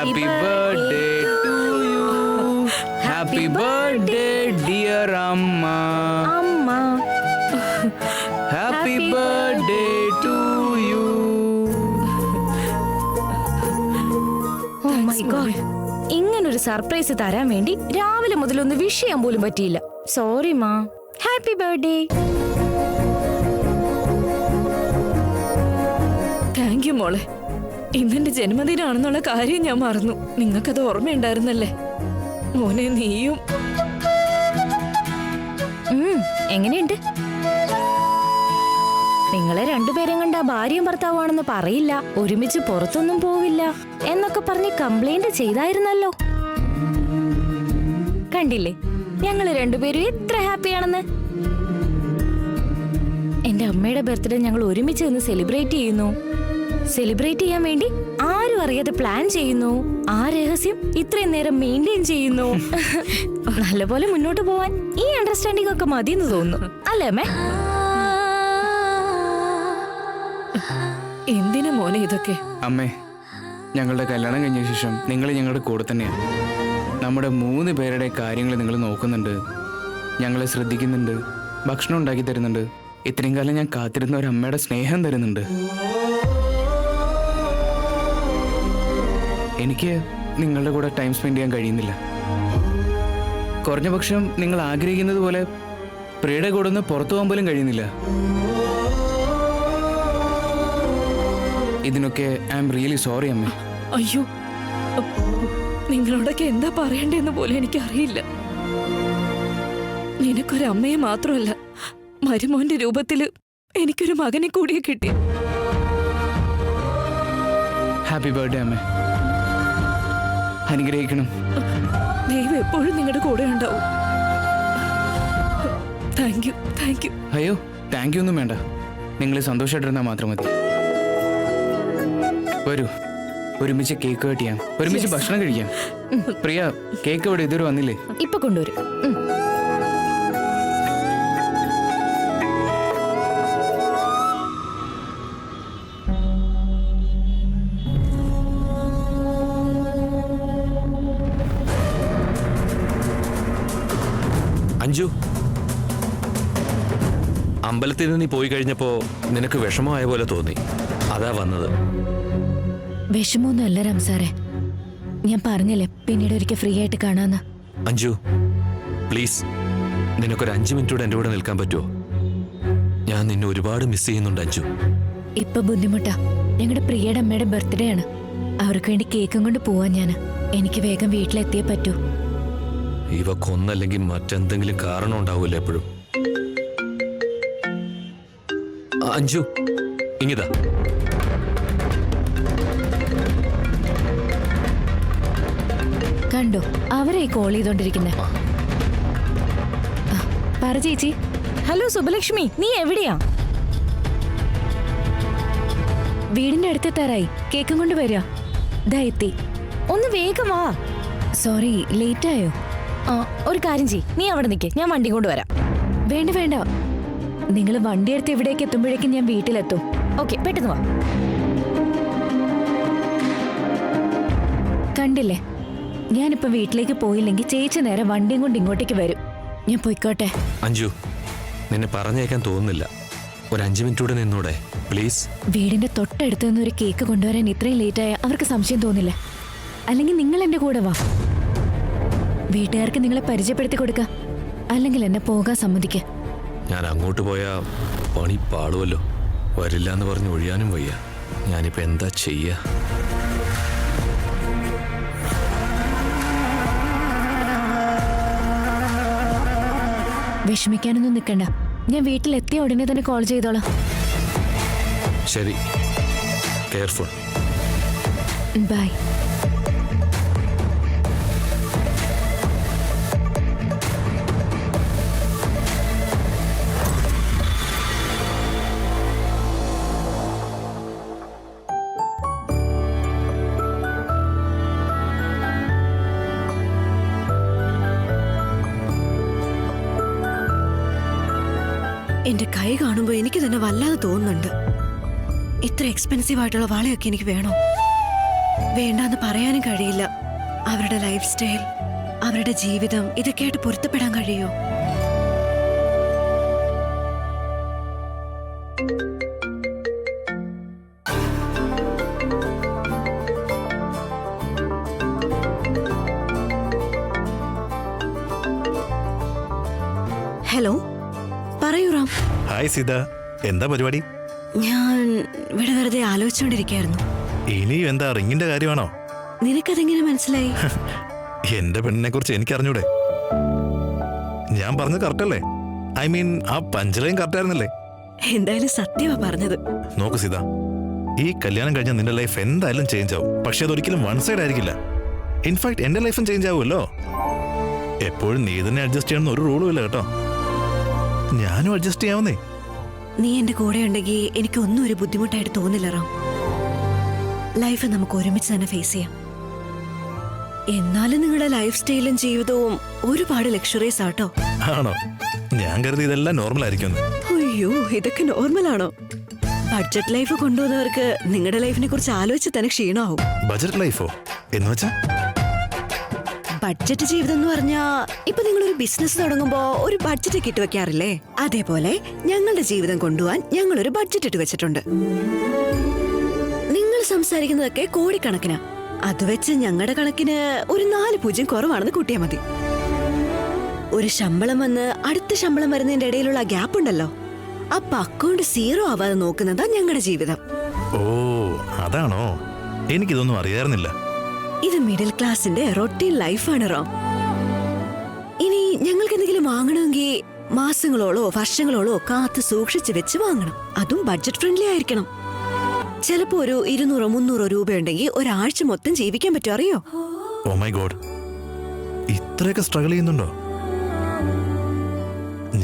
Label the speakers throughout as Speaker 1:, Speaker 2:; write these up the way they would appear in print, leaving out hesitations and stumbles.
Speaker 1: Happy birthday to you. Happy birthday, dear Amma.
Speaker 2: Amma.
Speaker 1: Happy birthday to you.
Speaker 2: Oh my God. ഇങ്ങനൊരു surprise തരാൻ വേണ്ടി രാവിലെ മുതൽ ഒന്ന് വിഷ് ചെയ്യാൻ പോലും പറ്റിയില്ല. സോറി മാ. Happy birthday.
Speaker 3: താങ്ക് യു മോളെ. ഇന്നെന്റെ ജന്മദിനാണെന്നുള്ള കാര്യം ഞാൻ മറന്നു. നിങ്ങൾക്കത് ഓർമ്മയുണ്ടായിരുന്നല്ലേ? മോനെ നീയും.
Speaker 2: എങ്ങനെയുണ്ട്? നിങ്ങളെ രണ്ടുപേരും കണ്ട ഭാര്യയും ഭർത്താവാണെന്ന് പറയില്ല, ഒരുമിച്ച് പുറത്തൊന്നും പോവില്ല എന്നൊക്കെ പറഞ്ഞ് കംപ്ലൈന്റ് ചെയ്തായിരുന്നല്ലോ. കണ്ടില്ലേ ഞങ്ങള് രണ്ടുപേരും എത്ര ഹാപ്പിയാണെന്ന്. എന്റെ അമ്മയുടെ ബർത്ത്ഡേ ഞങ്ങൾ ഒരുമിച്ച് നിന്ന് സെലിബ്രേറ്റ് ചെയ്യുന്നു. സെലിബ്രേറ്റ് ചെയ്യാൻ വേണ്ടി ആരും അറിയാതെ പ്ലാൻ ചെയ്യുന്നു. ആ രഹസ്യം ഇത്രയും നേരം മെയിൻറ്റെയിൻ ചെയ്യുന്നു. നല്ലപോലെ മുന്നോട്ട് പോവാൻ ഈ അണ്ടർസ്റ്റാൻഡിംഗ് ഒക്കെ മതിയെന്ന് തോന്നുന്നു, അല്ലേ അമ്മേ?
Speaker 3: എന്തിനാ മോനെ ഇതൊക്കെ?
Speaker 1: അമ്മേ, ഞങ്ങളുടെ കല്യാണം കഴിഞ്ഞ ശേഷം നിങ്ങൾ ഞങ്ങളുടെ കൂടെ തന്നെയാണ്. നമ്മുടെ 3 പേരുടെ കാര്യങ്ങൾ നിങ്ങൾ നോക്കുന്നുണ്ട്, ഞങ്ങളെ ശ്രദ്ധിക്കുന്നുണ്ട്, ഭക്ഷണം ഉണ്ടാക്കി തരുന്നുണ്ട്. ഇത്രയും കാലം ഞാൻ കാത്തിരുന്ന ഒരു അമ്മയുടെ സ്നേഹം തരുന്നുണ്ട്. എനിക്ക് നിങ്ങളുടെ കൂടെ ടൈം സ്പെൻഡ് ചെയ്യാൻ കഴിയുന്നില്ല. കുറഞ്ഞ പക്ഷം നിങ്ങൾ ആഗ്രഹിക്കുന്നത് പോലെ പ്രിയയുടെ കൂടെ ഒന്ന് പുറത്തു പോകാൻ പോലും കഴിയുന്നില്ല. ഇതിനൊക്കെ ഐ ആം റിയലി സോറി അമ്മ.
Speaker 3: അയ്യോ, നിങ്ങളോടൊക്കെ എന്താ പറയണ്ടെന്ന് പോലും എനിക്കറിയില്ല. നിനക്കൊരമ്മയെ മാത്രമല്ല, മരുമോന്റെ രൂപത്തില് എനിക്കൊരു മകനെ കൂടിയെ കിട്ടി.
Speaker 1: ഹാപ്പി ബർത്ത്ഡേ അമ്മ. അനുഗ്രഹിക്കണം.
Speaker 3: ദൈവം എപ്പോഴും നിങ്ങളുടെ കൂടെ ഉണ്ടാവും. Thank you, thank you.
Speaker 1: അയ്യോ, താങ്ക് യു ഒന്നും വേണ്ട. നിങ്ങൾ സന്തോഷമായിട്ടിരുന്നാൽ മാത്രം മതി. വരൂ, ഒരുമിച്ച് കേക്ക് കട്ട് ചെയ്യാം, ഒരുമിച്ച് ഭക്ഷണം കഴിക്കാം. പ്രിയ, കേക്ക് ഇവിടെ ഇതുവരെ വന്നില്ലേ?
Speaker 2: ഇപ്പൊ കൊണ്ടുവരും.
Speaker 4: അഞ്ജു, അമ്പലത്തിൽ നിന്ന് നീ പോയി കഴിഞ്ഞപ്പോ നിനക്ക് വിഷമമായ പോലെ തോന്നി, അതാ വന്നത്.
Speaker 5: വിഷമൊന്നും അല്ല റംസാറെ, ഞാൻ പറഞ്ഞില്ലേ പിന്നീട് ഒരിക്കൽ ഫ്രീ ആയിട്ട് കാണാന്ന്.
Speaker 4: അഞ്ജു പ്ലീസ്, നിനക്കൊരു 5 മിനിറ്റ് കൂടെ എൻ്റെ കൂടെ നിൽക്കാൻ പറ്റുമോ? ഞാൻ നിന്നെ ഒരുപാട് മിസ് ചെയ്യുന്നുണ്ട് അഞ്ജു.
Speaker 5: ഇപ്പൊ ബുദ്ധിമുട്ടാ, ഞങ്ങളുടെ പ്രിയയുടെ അമ്മയുടെ ബർത്ത്ഡേ ആണ്. അവർക്ക് വേണ്ടി കേക്കും കൊണ്ട് പോവാൻ ഞാൻ. എനിക്ക് വേഗം വീട്ടിലെത്തിയേ പറ്റൂ.
Speaker 4: ഇവ കൊന്നല്ലെങ്കിൽ മറ്റെന്തെങ്കിലും കാരണം ഉണ്ടാവൂല്ലോ എപ്പോഴും. അഞ്ജു ഇങ്ങിതാ.
Speaker 5: കണ്ടോ അവരെ കോൾ ചെയ്തോണ്ടിരിക്കുന്നേ. പറ ചേച്ചി.
Speaker 2: ഹലോ സുബലക്ഷ്മി, നീ എവിടെയാ?
Speaker 5: വീടിന്റെ അടുത്തെത്താറായി. കേക്കും കൊണ്ട് വരിക. ദാ എത്തി.
Speaker 2: ഒന്ന് വേഗം വാ.
Speaker 5: സോറി, ലേറ്റ് ആയോ?
Speaker 2: ഒരു കാര്യം ചെയ്യ്, നീ അവിടെ നിൽക്കേ, ഞാൻ വണ്ടി കൊണ്ട് വരാം.
Speaker 5: വേണ്ട വേണ്ട, നിങ്ങൾ വണ്ടി എടുത്ത് ഇവിടേക്ക് എത്തുമ്പോഴേക്കും ഞാൻ വീട്ടിലെത്തും.
Speaker 2: ഓക്കെ, പെട്ടെന്ന് വാ.
Speaker 5: കണ്ടില്ലേ, ഞാനിപ്പോ വീട്ടിലേക്ക് പോയില്ലെങ്കിൽ ചേച്ചി നേരെ വണ്ടിയും കൊണ്ട് ഇങ്ങോട്ടേക്ക് വരും. ഞാൻ പോയിക്കോട്ടെ.
Speaker 4: അഞ്ജു, നിന്നെ പറഞ്ഞേക്കാൻ തോന്നുന്നില്ല. ഒരു 5 മിനിറ്റ് കൂടെ നിന്നൂടെ പ്ലീസ്?
Speaker 5: വീടിന്റെ തൊട്ടടുത്ത് നിന്ന് ഒരു കേക്ക് കൊണ്ടുവരാൻ ഇത്രയും ലേറ്റായ അവർക്ക് സംശയം തോന്നില്ല. അല്ലെങ്കിൽ നിങ്ങൾ എന്റെ കൂടെ വാ. വീട്ടുകാർക്ക് നിങ്ങളെ പരിചയപ്പെടുത്തി കൊടുക്ക, അല്ലെങ്കിൽ എന്നെ പോകാൻ സമ്മതിക്ക.
Speaker 4: ഞാൻ അങ്ങോട്ട് പോയാ പണി പാളുമല്ലോ. വരില്ല എന്ന് പറഞ്ഞ് ഒഴിയാനും വയ്യ. ഞാനിപ്പോ എന്താ ചെയ്യാ?
Speaker 5: വിഷമിക്കാനൊന്നും നിൽക്കണ്ട, ഞാൻ വീട്ടിലെത്തിയ ഉടനെ തന്നെ കോൾ ചെയ്തോളാം.
Speaker 4: ശരി, കെയർഫുൾ.
Speaker 5: ബൈ.
Speaker 6: എന്റെ കൈ കാണുമ്പോൾ എനിക്ക് തന്നെ വല്ലാതെ തോന്നുന്നുണ്ട്. ഇത്ര എക്സ്പെൻസീവ് ആയിട്ടുള്ള വളയൊക്കെ എനിക്ക് വേണോ? വേണ്ടാന്ന് പറയാനും കഴിയില്ല. അവരുടെ ലൈഫ് സ്റ്റൈൽ, അവരുടെ ജീവിതം, ഇതൊക്കെയായിട്ട് പൊരുത്തപ്പെടാൻ കഴിയോ? ഹലോ, പറയൂ റാം.
Speaker 7: ഹായ് സീത, എന്താ പരിപാടി?
Speaker 6: ഞാൻ ഇവിടെ വെറുതെ ആലോചിച്ചുകൊണ്ടിരിക്കുകയായിരുന്നു.
Speaker 7: ഇനിയും എന്താ റിങ്ങിന്റെ കാര്യമാണോ?
Speaker 6: നിനക്കതെങ്ങനെ മനസ്സിലായി?
Speaker 7: എന്റെ പെണ്ണിനെ കുറിച്ച് എനിക്ക് അറിഞ്ഞൂടെ? ഞാൻ പറഞ്ഞത് കറക്റ്റ് അല്ലേ? ഐ മീൻ, ആ പഞ്ചലയും കറക്റ്റ് ആയിരുന്നല്ലേ?
Speaker 6: എന്തായാലും സത്യമാ പറഞ്ഞത്.
Speaker 7: നോക്ക് സീത, ഈ കല്യാണം കഴിഞ്ഞാൽ നിന്റെ ലൈഫ് എന്തായാലും ചേഞ്ച് ആവും. പക്ഷെ അതൊരിക്കലും വൺ സൈഡ് ആയിരിക്കില്ല. ഇൻഫാക്ട് എന്റെ ലൈഫും ചേഞ്ച് ആവുമല്ലോ. എപ്പോഴും നീ തന്നെ അഡ്ജസ്റ്റ് ചെയ്യണമെന്ന് ഒരു റൂളും ഇല്ല കേട്ടോ. ഞാനും അഡ്ജസ്റ്റ് ചെയ്യാവുന്നേ.
Speaker 6: നീ എന്റെ കൂടെ ഉണ്ടെങ്കിൽ എനിക്കൊന്നും ഒരു ബുദ്ധിമുട്ടായിട്ട് തോന്നില്ല റാം. ലൈഫ് നമുക്ക് ഒരുമിച്ച് തന്നെ ഫേസ് ചെയ്യാം. എന്നാലും നിങ്ങളുടെ ലൈഫ് സ്റ്റൈലും ജീവിതവും ഒരുപാട് ലക്ഷറീസ് ആട്ടോ.
Speaker 7: ആണോ? ഞാൻ കരുതി ഇതെല്ലാം നോർമൽ ആയിരിക്കും.
Speaker 6: അയ്യോ, ഇതൊക്കെ നോർമലാണോ? ബഡ്ജറ്റ് ലൈഫ് കൊണ്ടുവന്നവർക്ക് നിങ്ങളുടെ ലൈഫിനെ കുറിച്ച് ആലോചിച്ച് തന്നെ ക്ഷീണമാവും.
Speaker 7: ബജറ്റ് ലൈഫോ എന്ന് വെച്ചാ?
Speaker 6: ബഡ്ജറ്റ് ജീവിതം എന്ന് പറഞ്ഞാ ഇപ്പൊ നിങ്ങളൊരു ബിസിനസ് തുടങ്ങുമ്പോ ഒരു ബഡ്ജറ്റ് ഒക്കെ ഇട്ട് വെക്കാറില്ലേ? അതേപോലെ ഞങ്ങളുടെ ജീവിതം കൊണ്ടുപോകാൻ ഞങ്ങൾ ഒരു ബഡ്ജറ്റ് ഇട്ട് വെച്ചിട്ടുണ്ട്. നിങ്ങൾ സംസാരിക്കുന്നതൊക്കെ കോടിക്കണക്കിനാ. അത് വെച്ച് ഞങ്ങളുടെ കണക്കിന് ഒരു 4 പൂജ്യം കുറവാണെന്ന് കൂട്ടിയാൽ മതി. ഒരു ശമ്പളം വന്ന് അടുത്ത ശമ്പളം വരുന്നതിന്റെ ഇടയിലുള്ള ഗ്യാപ്പ് ഉണ്ടല്ലോ, അപ്പൊ അക്കൗണ്ട് 0 ആവാതെ നോക്കുന്നതാ ഞങ്ങളുടെ ജീവിതം.
Speaker 7: ഓ, അതാണോ? എനിക്കിതൊന്നും അറിയാറുന്നില്ല.
Speaker 6: ഇത് മിഡിൽ ക്ലാസിന്റെ റൊട്ടീൻ ലൈഫാണ് റാം. ഇനി ഞങ്ങൾക്ക് എന്തെങ്കിലും വാങ്ങണമെങ്കിൽ മാസങ്ങളോളോ വർഷങ്ങളോളോ കാത്ത് സൂക്ഷിച്ചു വെച്ച് വാങ്ങണം. അതും ബഡ്ജറ്റ് ഫ്രണ്ട്ലി ആയിരിക്കണം. ചിലപ്പോ ഒരു 200-300 രൂപയുണ്ടെങ്കിൽ ഒരാഴ്ച മൊത്തം ജീവിക്കാൻ പറ്റും. അറിയോ?
Speaker 7: ഓ മൈ ഗോഡ്, ഇത്രയൊക്കെ സ്ട്രഗിൾ ചെയ്യുന്നുണ്ടോ?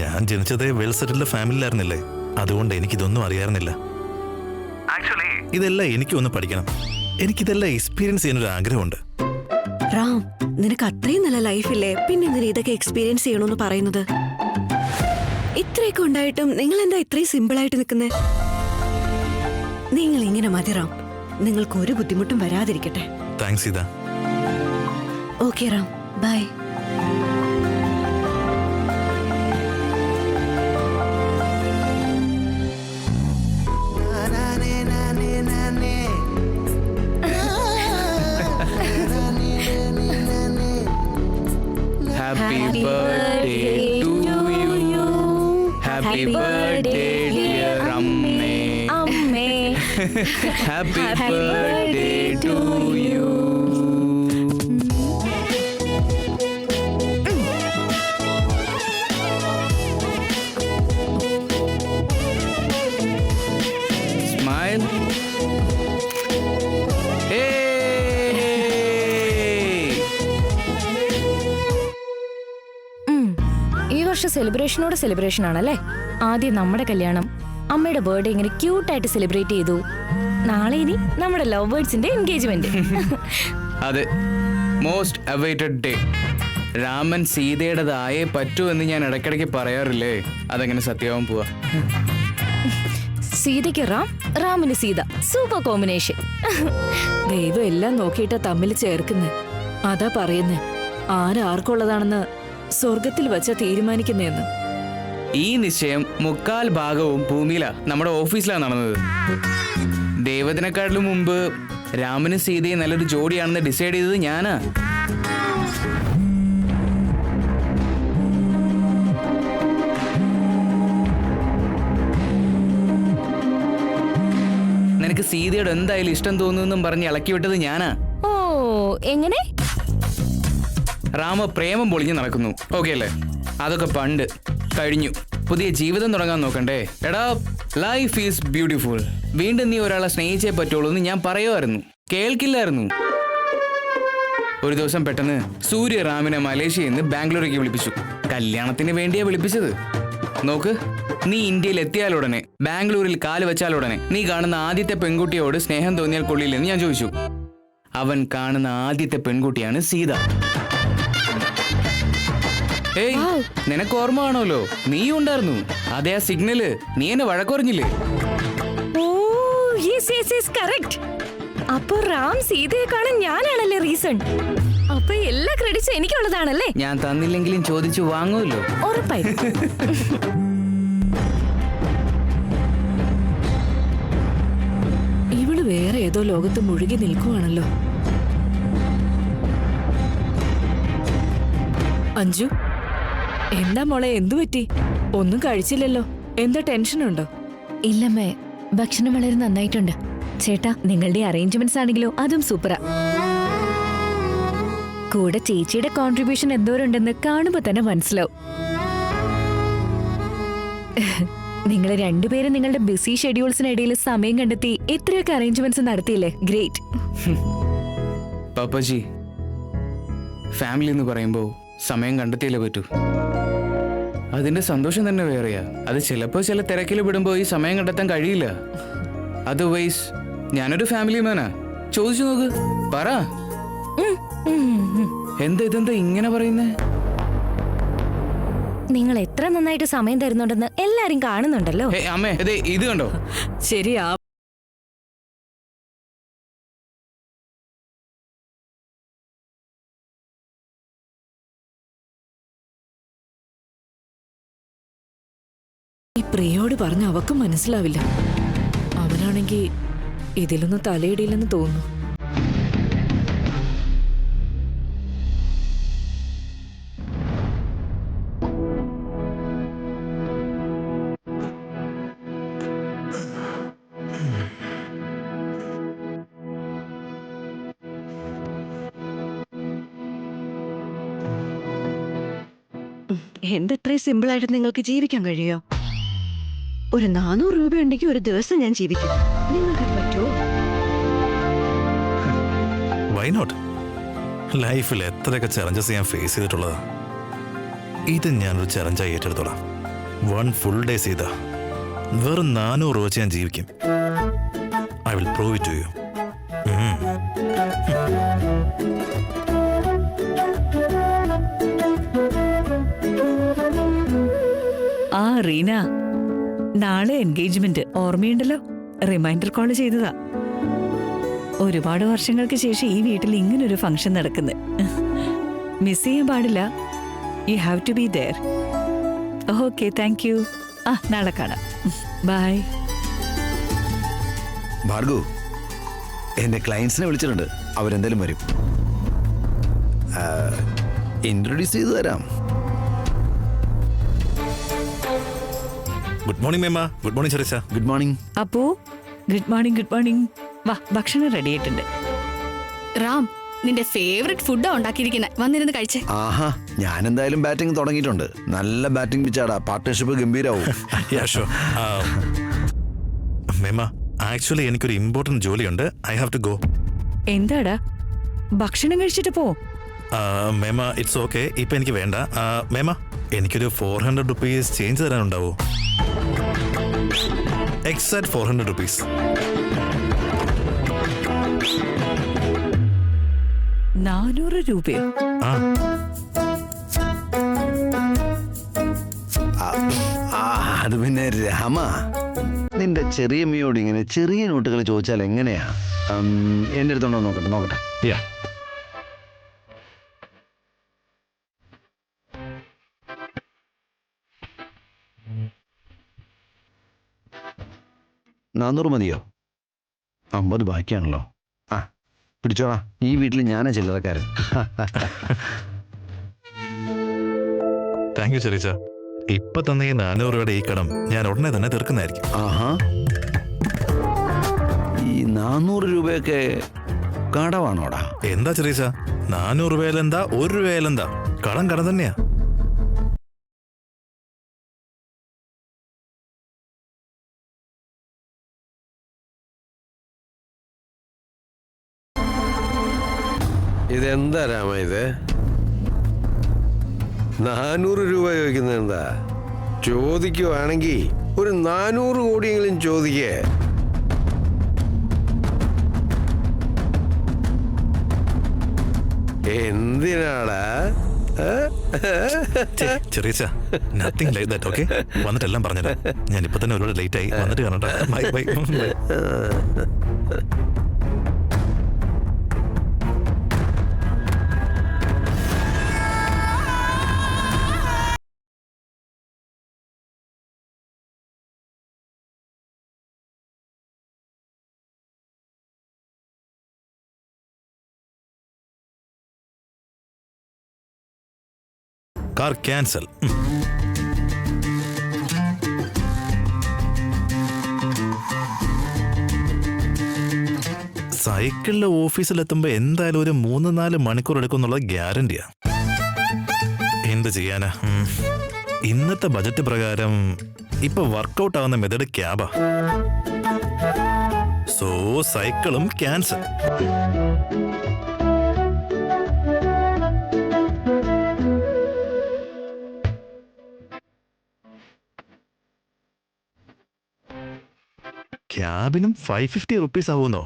Speaker 7: ഞാൻ ജനിച്ചതേ വെൽ സെറ്റിൽഡ് ഫാമിലിയിലായിരുന്നില്ലേ, അതുകൊണ്ട് എനിക്കിതൊന്നും അറിയാറുന്നില്ല. ആക്ച്വലി ഇതെല്ലാം എനിക്കൊന്ന് പഠിക്കണം. എനിക്കിതെല്ലാം എക്സ്പീരിയൻസ് ചെയ്യാനൊരു ആഗ്രഹമുണ്ട്.
Speaker 6: റാം, നിനക്ക് അത്രയും നല്ല ലൈഫില്ലേ, പിന്നെ എന്തിനാ ഇതൊക്കെ എക്സ്പീരിയൻസ് ചെയ്യണമെന്ന് പറയുന്നത്? ഇത്രയൊക്കെ ഉണ്ടായിട്ടും നിങ്ങൾ എന്താ ഇത്രയും സിമ്പിൾ ആയിട്ട് നിൽക്കുന്നേ? നിങ്ങൾ ഇങ്ങനെ മതി റാം. നിങ്ങൾക്ക് ഒരു ബുദ്ധിമുട്ടും വരാതിരിക്കട്ടെ.
Speaker 7: Thanks Seetha.
Speaker 6: Okay Ram, bye.
Speaker 1: Happy birthday to you. Happy birthday dear Amme. Happy birthday to you. Smile. Hey.
Speaker 2: ഈ വർഷം സെലിബ്രേഷൻ ആണല്ലേ. ആദ്യം നമ്മുടെ കല്യാണം, അമ്മയുടെ ബർത്ത്ഡേ ഇങ്ങനെ ക്യൂട്ടായിട്ട് സെലിബ്രേറ്റ് ചെയ്തു. നാളെ ഇനി നമ്മുടെ ലവ് ബേർഡ്സിന്റെ എൻഗേജ്മെന്റ്.
Speaker 1: അതെ, മോസ്റ്റ് അവൈറ്റഡ് ഡേ. രാമൻ സീതയുടേതായേ പറ്റൂ എന്ന് ഞാൻ ഇടയ്ക്കിടയ്ക്ക് പറയാറില്ലേ, അതെങ്ങനെ സത്യമാവും പോവാ?
Speaker 2: സീതയ്ക്ക് റാം, റാമിന് സീത, സൂപ്പർ കോമ്പിനേഷൻ.
Speaker 3: ദൈവം എല്ലാം നോക്കിയിട്ടാ തമ്മിൽ ചേർക്കുന്നേ. അതാ പറയുന്നേ, ആർക്കുള്ളതാണെന്ന് സ്വർഗത്തിൽ വച്ച തീരുമാനിക്കുന്നേന്ന്.
Speaker 1: ഈ നിശ്ചയം 3/4 ഭാഗവും ഭൂമിയിലാ, നമ്മുടെ ഓഫീസിലാണ് നടന്നത്. ദൈവത്തിനെക്കാട്ടിലും മുമ്പ് രാമനും സീതയും നല്ലൊരു ജോഡിയാണെന്ന് ഡിസൈഡ് ചെയ്തത് ഞാനാ. നിനക്ക് സീതയോട് എന്തായാലും ഇഷ്ടം തോന്നുന്നെന്നും പറഞ്ഞ് ഇളക്കി വിട്ടത് ഞാനാ.
Speaker 2: ഓ, എങ്ങനെ?
Speaker 1: രാമ പ്രേമം പൊളിഞ്ഞ് നടക്കുന്നു, ഓക്കെ അല്ലേ? അതൊക്കെ പണ്ട് കഴിഞ്ഞു. പുതിയ ജീവിതം തുടങ്ങാൻ നോക്കണ്ടേ? എടാ, ലൈഫ് ഈസ് ബ്യൂട്ടിഫുൾ. വീണ്ടും നീ ഒരാളെ സ്നേഹിച്ചേ പറ്റുള്ളൂ എന്ന് ഞാൻ പറയുമായിരുന്നു, കേൾക്കില്ലായിരുന്നു. ഒരു ദിവസം പെട്ടെന്ന് സൂര്യ റാമിനെ മലേഷ്യയിൽ നിന്ന് ബാംഗ്ലൂരേക്ക് വിളിപ്പിച്ചു. കല്യാണത്തിന് വേണ്ടിയാ വിളിപ്പിച്ചത്. നോക്ക്, നീ ഇന്ത്യയിൽ എത്തിയാലുടനെ, ബാംഗ്ലൂരിൽ കാല് വെച്ചാലുടനെ നീ കാണുന്ന ആദ്യത്തെ പെൺകുട്ടിയോട് സ്നേഹം തോന്നിയാൽ കൊള്ളില്ലെന്ന് ഞാൻ ചോദിച്ചു. അവൻ കാണുന്ന ആദ്യത്തെ പെൺകുട്ടിയാണ് സീത. ഏയ്, നിനക്ക് ഓർമ്മ കാണുമല്ലോ, നീയും ഉണ്ടായിരുന്നു. അതേ ആ സിഗ്നല്, നീ എന്നെ വഴക്കുറഞ്ഞില്ലേ?
Speaker 2: ഓ, യെസ് യെസ് യെസ്, കറക്റ്റ്. അപ്പൊ റാം സീതയെ കാണാൻ ഞാനാണല്ലേ റീസൺ? അപ്പൊ എല്ലാ ക്രെഡിറ്റ്സും എനിക്കുള്ളതാണല്ലേ?
Speaker 1: ഞാൻ തന്നില്ലെങ്കിലും ചോദിച്ചു വാങ്ങുമല്ലോ.
Speaker 2: ഉറപ്പായിട്ടും.
Speaker 3: ഇവള് വേറെ ഏതോ ലോകത്ത് മുഴുകി നിൽക്കുവാണല്ലോ. അഞ്ജു, എന്താ മോളെ, എന്തു പറ്റി? ഒന്നും കഴിച്ചില്ലല്ലോ. എന്താ ടെൻഷനുണ്ടോ?
Speaker 5: ഇല്ലമ്മേ, ഭക്ഷണം വളരെ നന്നായിട്ടുണ്ട്. ചേട്ടാ, നിങ്ങളുടെ അറേഞ്ച്മെന്റ്സ് ആണെങ്കിലോ അതും സൂപ്പറാ. കൂടെ ചേച്ചിയുടെ കോൺട്രിബ്യൂഷൻ എന്തോരുണ്ടെന്ന് കാണുമ്പോ തന്നെ മനസ്സിലാവും. നിങ്ങൾ രണ്ടുപേരും നിങ്ങളുടെ ബിസി ഷെഡ്യൂൾസിനിടയിൽ സമയം കണ്ടെത്തി ഇത്രയൊക്കെ അറേഞ്ച്മെന്റ്സ് നടത്തിയില്ലേ? ഗ്രേറ്റ്.
Speaker 1: പാപ്പാജി, ഫാമിലി എന്ന് പറയുമ്പോൾ സമയം കണ്ടെത്തിയല്ലേ പറ്റൂ. അതിന്റെ സന്തോഷം തന്നെ വേറെയാ. അത് ചിലപ്പോൾ ചില തിരക്കിൽ വിടുമ്പോൾ ഈ സമയം കണ്ടെത്താൻ കഴിയില്ല. അതർവൈസ് ഞാനൊരു ഫാമിലി മാനാ. ചോദിച്ചു നോക്ക്, പറ. ഇതെന്താ ഇങ്ങനെ പറയുന്നേ?
Speaker 2: നിങ്ങൾ എത്ര നന്നായിട്ട് സമയം തരുന്നുണ്ടെന്ന് എല്ലാരും കാണുന്നുണ്ടല്ലോ.
Speaker 1: അമ്മേ, ഇത് കണ്ടോ?
Speaker 3: ശരിയാ. ഈ പ്രിയോട് പറഞ്ഞ അവക്കും മനസ്സിലാവില്ല. അവനാണെങ്കി ഇതിലൊന്നും തലയിടില്ലെന്ന് തോന്നുന്നു.
Speaker 6: എന്തെത്രയും സിമ്പിൾ ആയിട്ട് നിങ്ങൾക്ക് ജീവിക്കാൻ കഴിയോ? ഒരു 400 രൂപ ഉണ്ടെങ്കിൽ ഒരു ദിവസം ഞാൻ ജീവിക്കും. നിങ്ങൾക്ക് പറ്റുമോ?
Speaker 7: Why not? ലൈഫിൽ എത്രയൊക്കെ ചലഞ്ചസ് ഞാൻ ഫേസ് ചെയ്തിട്ടുള്ളതാ. ഇത് ഞാനൊരു ചലഞ്ചായി ഏറ്റെടുത്തോളാം. 1 full day ചെയ്ത വെറും 400 രൂപ വെച്ച് ഞാൻ ജീവിക്കും. I will prove it to you.
Speaker 8: ആ റീന, നാളെ എൻഗേജ്മെന്റ് ഓർമ്മയുണ്ടല്ലോ? റിമൈൻഡർ കോൾ ചെയ്തതാ. ഒരുപാട് വർഷങ്ങൾക്ക് ശേഷം ഈ വീട്ടിൽ ഇങ്ങനൊരു ഫംഗ്ഷൻ നടക്കുന്നത്. മിസ് ചെയ്യാൻ പാടില്ല. You have to be there. Okay, thank you. ആ, നാളെ കാണാം. ബൈ.
Speaker 9: ഭാർഗു, എന്റെ ക്ലയൻസിനെ വിളിച്ചിട്ടുണ്ട്. അവരെന്തായാലും വരും. ഇൻട്രൊഡ്യൂസ് ചെയ്തു തരാം.
Speaker 7: ഗുഡ് മോർണിംഗ് മേമ. ഗുഡ് മോർണിംഗ് ചെറിച്ച.
Speaker 9: Good morning.
Speaker 8: അപ്പോ ഗുഡ് മോർണിംഗ്. Good morning. വാ, ഭക്ഷണം റെഡി ആയിട്ടുണ്ട്.
Speaker 10: റാം, നിന്റെ ഫേവറേറ്റ് ഫുഡാ ഉണ്ടാക്കിയിരിക്കുന്നത്. വന്നിരുന്ന് കഴിച്ചേ.
Speaker 9: ആഹാ, ഞാൻ എന്തായാലും ബാറ്റിംഗ് തുടങ്ങിയിട്ടുണ്ട്. നല്ല ബാറ്റിംഗ് പിച്ചാടാ. പാർട്ട്ണർഷിപ്പ് ഗംഭീരാവും.
Speaker 7: മേമ, ആക്ച്വലി എനിക്കൊരു ഇമ്പോർട്ടന്റ് ജോലിയുണ്ട്. I have to go.
Speaker 8: എന്താടാ? ഭക്ഷണം കഴിച്ചിട്ട് പോ.
Speaker 7: മേമ, ഇറ്റ്സ് ഓക്കെ. ഇപ്പൊ എനിക്ക് വേണ്ട. മേമ, എനിക്കൊരു 400 rupees ചേഞ്ച് തരാനുണ്ടാവോ? Exact 400 rupees.
Speaker 8: 400 രൂപയോ?
Speaker 9: അത് പിന്നെ രാമ, നിന്റെ ചെറിയ അമ്മയോട് ഇങ്ങനെ ചെറിയ നോട്ടുകൾ ചോദിച്ചാൽ എങ്ങനെയാ? എന്റെ അടുത്തുണ്ടോ നോക്കട്ടെ.
Speaker 7: Yeah.
Speaker 9: $400 മതിയോ? 50 ബാക്കിയാണല്ലോ. ആ, പിടിച്ചോളാം. ഈ വീട്ടിൽ ഞാനാ ചില്ലറക്കാരൻ.
Speaker 7: Thank you ചെറിച്ച. ഇപ്പൊ തന്നെ ഈ 400 രൂപയുടെ ഈ കടം ഞാൻ ഉടനെ തന്നെ തീർക്കുന്നതായിരിക്കും.
Speaker 9: ആഹാ, ഈ 400 രൂപയൊക്കെ കടമാണോടാ?
Speaker 7: എന്താ ചെറിച്ച, 400 രൂപയിലെന്താ, 1 രൂപയിലെന്താ? കടം കടം തന്നെയാ.
Speaker 11: ഇതെന്താ രാമ ഇത്? 400 രൂപ ചോദിക്കുന്നത് എന്താ? ചോദിക്കുവാണെങ്കിൽ ഒരു 400 കോടിയെങ്കിലും ചോദിക്കേ. എന്തിനാടാ?
Speaker 7: ചെറിയ നത്തിങ് ലൈക്ക് ദാറ്റ്. ഓക്കെ, വന്നിട്ടെല്ലാം പറഞ്ഞുതരാം. ഞാൻ ഇപ്പൊ തന്നെ ഒരുപാട് ലേറ്റ് ആയി. വന്നിട്ട് കാണട്ടെ. Bye bye. Car cancel. സൈക്കിളിൽ ഓഫീസിലെത്തുമ്പോ എന്തായാലും ഒരു 3-4 മണിക്കൂർ എടുക്കും എന്നുള്ളത് ഗ്യാരണ്ടിയാ. എന്ത് ചെയ്യാനാ? ഇന്നത്തെ ബജറ്റ് പ്രകാരം ഇപ്പൊ വർക്കൗട്ട് ആവുന്ന മെത്തേഡ് ക്യാബാ. സോ സൈക്കിളും ക്യാൻസൽ. ക്യാബിനും 550 റുപ്പീസ് ആവുന്നോ?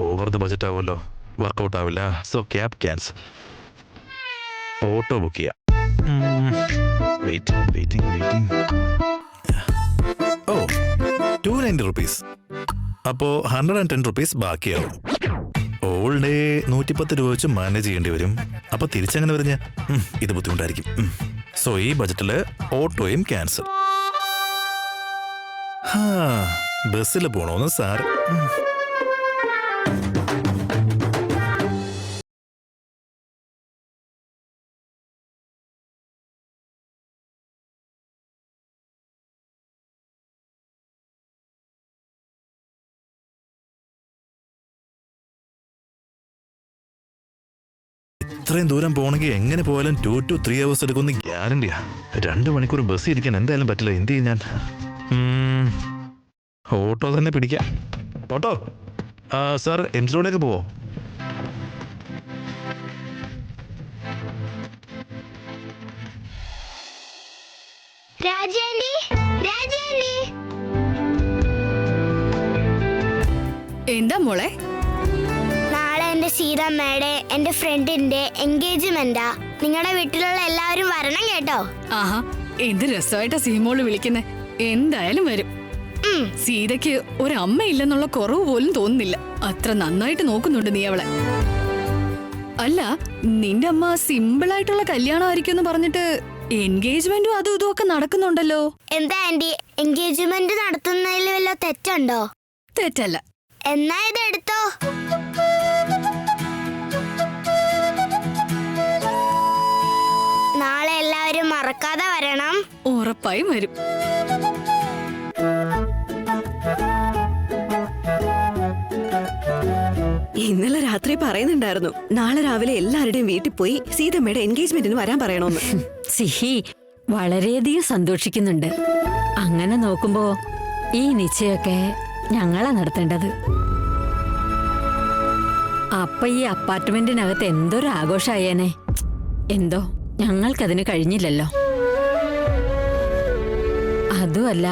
Speaker 7: ഓവർ ദ ബജറ്റ് ആവുമല്ലോ, വർക്കൗട്ട് ആവില്ല. So cab cancel. Auto book ചെയ്യാം. ഓ 290 റുപ്പീസ്. അപ്പോ 110 റുപ്പീസ് ബാക്കിയാവും. ഓൾ ഡേ 110 രൂപ വെച്ച് മാനേജ് ചെയ്യേണ്ടി വരും. അപ്പൊ തിരിച്ചെങ്ങനെ വരുന്ന ഇത് ബുദ്ധിമുട്ടായിരിക്കും. സോ ഈ ബജറ്റില് ഓട്ടോയും ക്യാൻസൽ. ബസ്സിൽ പോണോന്ന് സാറ്. ഇത്രയും ദൂരം പോകണമെങ്കിൽ എങ്ങനെ പോയാലും 2 to 3 hours എടുക്കുന്ന ഗ്യാരണ്ടിയാ. 2 മണിക്കൂർ ബസ് ഇരിക്കാൻ എന്തായാലും പറ്റില്ല. എന്ത് ചെയ്യും ഞാൻ? ഓട്ടോ തന്നെ പിടിക്കാം. ഓട്ടോ സാർ, എം ജി റോഡിലേക്ക് പോവോ?
Speaker 10: എന്താ മോളെ?
Speaker 12: നാളെ എന്റെ സീതമ്മയുടെ എന്റെ ഫ്രണ്ടിന്റെ എൻഗേജ്മെന്റാ. നിങ്ങളുടെ വീട്ടിലുള്ള എല്ലാവരും വരണം കേട്ടോ.
Speaker 10: ആഹാ, എന്ത് രസമായിട്ടാ സീമോള് വിളിക്കുന്നേ. എന്തായാലും വരും. സീതയ്ക്ക് ഒരമ്മയില്ലെന്നുള്ള കുറവ് പോലും തോന്നുന്നില്ല. അത്ര നന്നായിട്ട് നോക്കുന്നുണ്ട് നീ അവളെ. അല്ല, നിന്റെ അമ്മ സിമ്പിൾ ആയിട്ടുള്ള കല്യാണമായിരിക്കും എന്ന് പറഞ്ഞിട്ട് എൻഗേജ്മെന്റും അതും ഇതും ഒക്കെ നടക്കുന്നുണ്ടല്ലോ.
Speaker 12: എന്താ ആന്റി, എൻഗേജ്മെന്റ് നടത്തുന്നതിൽ വല്ല തെറ്റുണ്ടോ?
Speaker 10: തെറ്റല്ല.
Speaker 12: എന്നാ ഇത് എടുത്തോ. നാളെ എല്ലാവരും മറക്കാതെ വരണം.
Speaker 10: ഉറപ്പായും വരും.
Speaker 6: ഇന്നലെ രാത്രി പറയുന്നുണ്ടായിരുന്നു നാളെ രാവിലെ എല്ലാവരുടെയും വീട്ടിൽ പോയി സീതമ്മയുടെ എൻഗേജ്മെന്റിന് വരാൻ പറയണമെന്ന്.
Speaker 13: സിഹി വളരെയധികം സന്തോഷിക്കുന്നുണ്ട്. അങ്ങനെ നോക്കുമ്പോ ഈ നിശ്ചയൊക്കെ ഞങ്ങളാ നടത്തേണ്ടത്. അപ്പൊ ഈ അപ്പാർട്ട്മെന്റിനകത്ത് എന്തൊരു ആഘോഷായേനെ. എന്തോ ഞങ്ങൾക്കതിന് കഴിഞ്ഞില്ലല്ലോ. അതുമല്ല,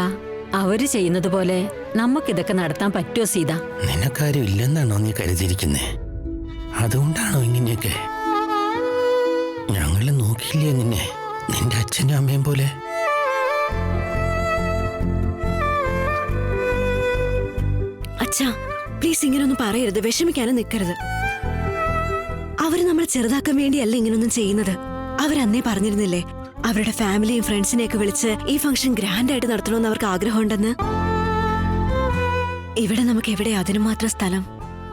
Speaker 13: അവര് ചെയ്യുന്നത് പോലെ നമുക്കിതൊക്കെ നടത്താൻ പറ്റുമോ സീത?
Speaker 14: നിനക്കാരും ഇല്ലെന്നാണോ നീ കരുതിയിരിക്കുന്നേ? അതുകൊണ്ടാണോ ഇങ്ങനെയൊക്കെ? ഞങ്ങള് നോക്കിയില്ലേ നിന്നെ, നിന്റെ അച്ഛനും അമ്മയും പോലെ?
Speaker 6: അച്ഛാ പ്ലീസ് ഇങ്ങനൊന്നും പറയരുത്, വിഷമിക്കാനും നിൽക്കരുത്. അവര് നമ്മളെ ചെറുതാക്കാൻ വേണ്ടിയല്ല ഇങ്ങനൊന്നും ചെയ്യുന്നത്. അവരന്നേ പറഞ്ഞിരുന്നില്ലേ അവരുടെ ഫാമിലിയും ഫ്രണ്ട്സിനെയൊക്കെ വിളിച്ച് ഈ ഫംഗ്ഷൻ ഗ്രാൻഡ് ആയിട്ട് നടത്തണമെന്ന് അവർക്ക് ആഗ്രഹമുണ്ടെന്ന്. ഇവിടെ നമുക്ക് എവിടെ അതിനു മാത്രം സ്ഥലം?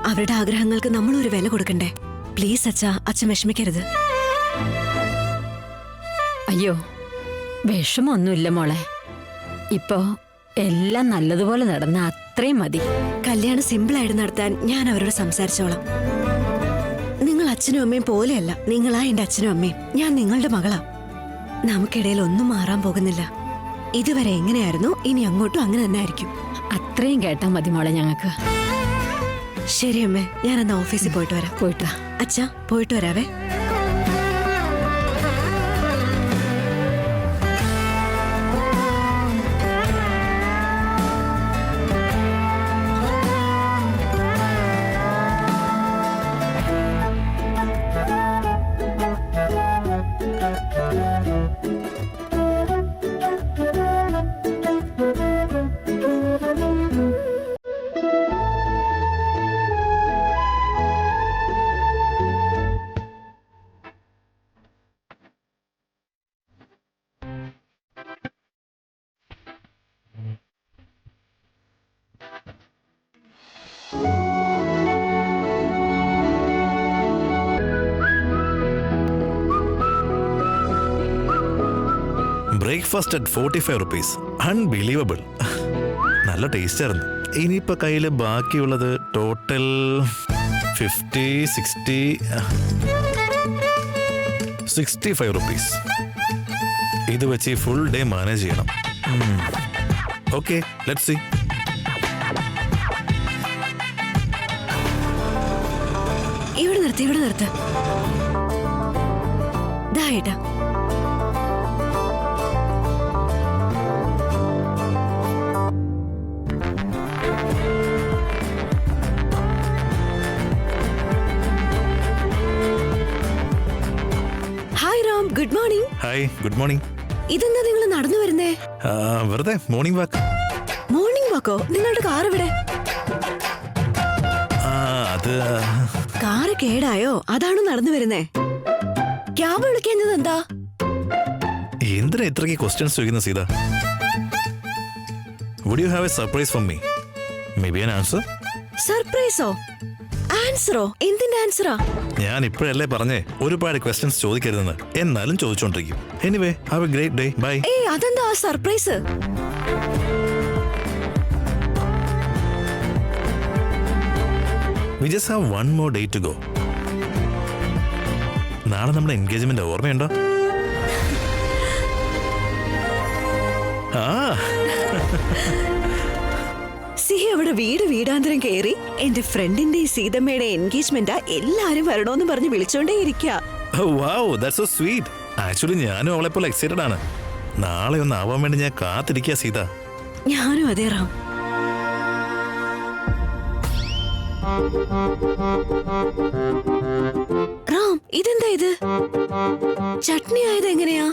Speaker 6: അവരുടെ ആഗ്രഹങ്ങൾക്ക് നമ്മൾ ഒരു വില കൊടുക്കണ്ടേ? പ്ലീസ് അച്ഛാ, അച്ഛൻ വിഷമിക്കരുത്.
Speaker 13: അയ്യോ, വിഷമൊന്നുമില്ല മോളെ. ഇപ്പോ എല്ലാം നല്ലതുപോലെ നടന്ന അത്രയും മതി.
Speaker 6: കല്യാണം സിമ്പിളായിട്ട് നടത്താൻ ഞാൻ അവരോട് സംസാരിച്ചോളാം. നിങ്ങൾ അച്ഛനും അമ്മയും പോലെയല്ല. നിങ്ങളാ എന്റെ അച്ഛനും അമ്മയും, ഞാൻ നിങ്ങളുടെ മകളാ. നമുക്കിടയിൽ ഒന്നും മാറാൻ പോകുന്നില്ല. ഇതുവരെ എങ്ങനെയായിരുന്നു ഇനി അങ്ങോട്ടും അങ്ങനെ തന്നെ ആയിരിക്കും.
Speaker 13: അത്രയും കേട്ടാ മതി മോളെ ഞങ്ങൾക്ക്.
Speaker 6: ശരി അമ്മേ, ഞാൻ എന്നാ ഓഫീസിൽ പോയിട്ട് വരാം.
Speaker 13: പോയിട്ടാ
Speaker 6: അച്ഛാ, പോയിട്ട് വരാവേ.
Speaker 7: Breakfast at 45 rupees. അൺബിലീവബിൾ. നല്ല ടേസ്റ്റ് ആയിരുന്നു. ഇനിയിപ്പോ കയ്യില് ബാക്കിയുള്ളത് ടോട്ടൽ 50, 60, 65 റുപ്പീസ്. ഇത് വെച്ച് ഫുൾ ഡേ മാനേജ് ചെയ്യണം. Okay, let's see.
Speaker 6: ഇവിടെ നിർത്ത്. ദാ ഏട്ടാ. Hi Ram, good morning.
Speaker 7: Hi, good morning.
Speaker 6: ഇതെന്താ നിങ്ങൾ നടന്നു വരുന്നേ?
Speaker 7: വെറുതെ മോർണിംഗ് വാക്ക്.
Speaker 6: മോർണിംഗ് വാക്കോ? നിങ്ങളുടെ കാർ എവിടെ?
Speaker 7: അത്
Speaker 6: കാറ് കേടായോ? അതാണോ നടന്നു വരുന്നേ? ക്യാബ് വിളിക്കുന്നത് എന്താ?
Speaker 7: എന്തിനാ ഇത്രയ്ക്ക് ക്വസ്റ്റ്യൻസ് ചോദിക്കുന്ന Seetha? Would you have a surprise from me? Maybe an answer.
Speaker 6: സർപ്രൈസോ? ആൻസറോ? എന്തിന്റെ ആൻസറാ?
Speaker 7: ഞാൻ ഇപ്പോഴല്ലേ പറഞ്ഞേ ഒരുപാട് ക്വസ്റ്റ്യൻസ് ചോദിക്കരുതെന്ന്. എന്നാലും ചോദിച്ചോണ്ടിരിക്കും. Anyway, have a great day. Bye.
Speaker 6: ഏയ്, അതെന്താ surprise?
Speaker 7: We just have one more day to go. നാളെ നമ്മുടെ എൻഗേജ്മെന്റ് ഓർമ്മയുണ്ടോ?
Speaker 6: സിഹി അവിടെ വീടാന്തരം കയറി എന്റെ ഫ്രണ്ടിന്റെ സീതമ്മയുടെ എൻഗേജ്മെന്റാ, എല്ലാരും വരണോന്ന് പറഞ്ഞ് വിളിച്ചോണ്ടേ ഇരിക്കാ.
Speaker 7: Wow, that's so sweet. Actually ഞാനും അവളെ പോലെ എക്സൈറ്റഡ് ആണ്. നാളെ ഒന്ന് ആവാൻ വേണ്ടി ഞാൻ കാത്തിരിക്കുക സീത.
Speaker 6: ഞാനും അതേ റാം. റാം, ഇതെന്താ ഇത്? ചട്നി ആയത് എങ്ങനെയാ?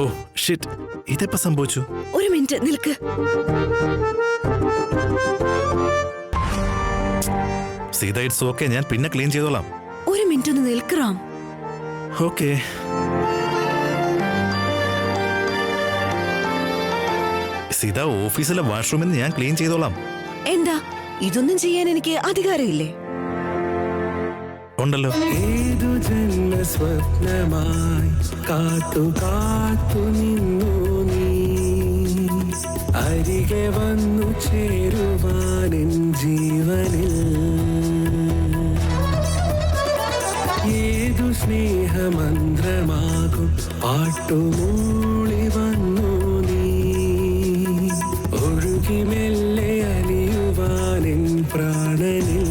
Speaker 7: ഓ ഷിറ്റ്, ഇതെപ്പോ സംഭവിച്ചു?
Speaker 6: ഒരു മിനിറ്റ് നിൽക്ക്.
Speaker 7: സീത, ഇറ്റ്സ് ഓക്കെ, ഞാൻ പിന്നെ ക്ലീൻ ചെയ്തോളാം.
Speaker 6: ഒരു മിനിറ്റ് ഒന്ന് നിൽക്ക് റാം.
Speaker 7: ഓക്കെ. സീത, ഓഫീസിലെ വാഷ്റൂമിൽ നിന്ന് ഞാൻ ക്ലീൻ ചെയ്തോളാം.
Speaker 6: എന്താ, ഇതൊന്നും ചെയ്യാൻ എനിക്ക് അധികാരമില്ലേ?
Speaker 7: ഉണ്ടല്ലോ.
Speaker 15: ഏതു ജന്മ സ്വപ്നമായി കാത്തു നിന്നു നീ, അരികെ വന്നു ചേരുവാനിൻ ജീവനിൽ. ഏതു സ്നേഹമന്ത്രമാകും പാട്ടുമൂളി വന്നു നീ, ഒഴുകി മെല്ലെ അലിയുവാനിൻ പ്രാണനിൽ.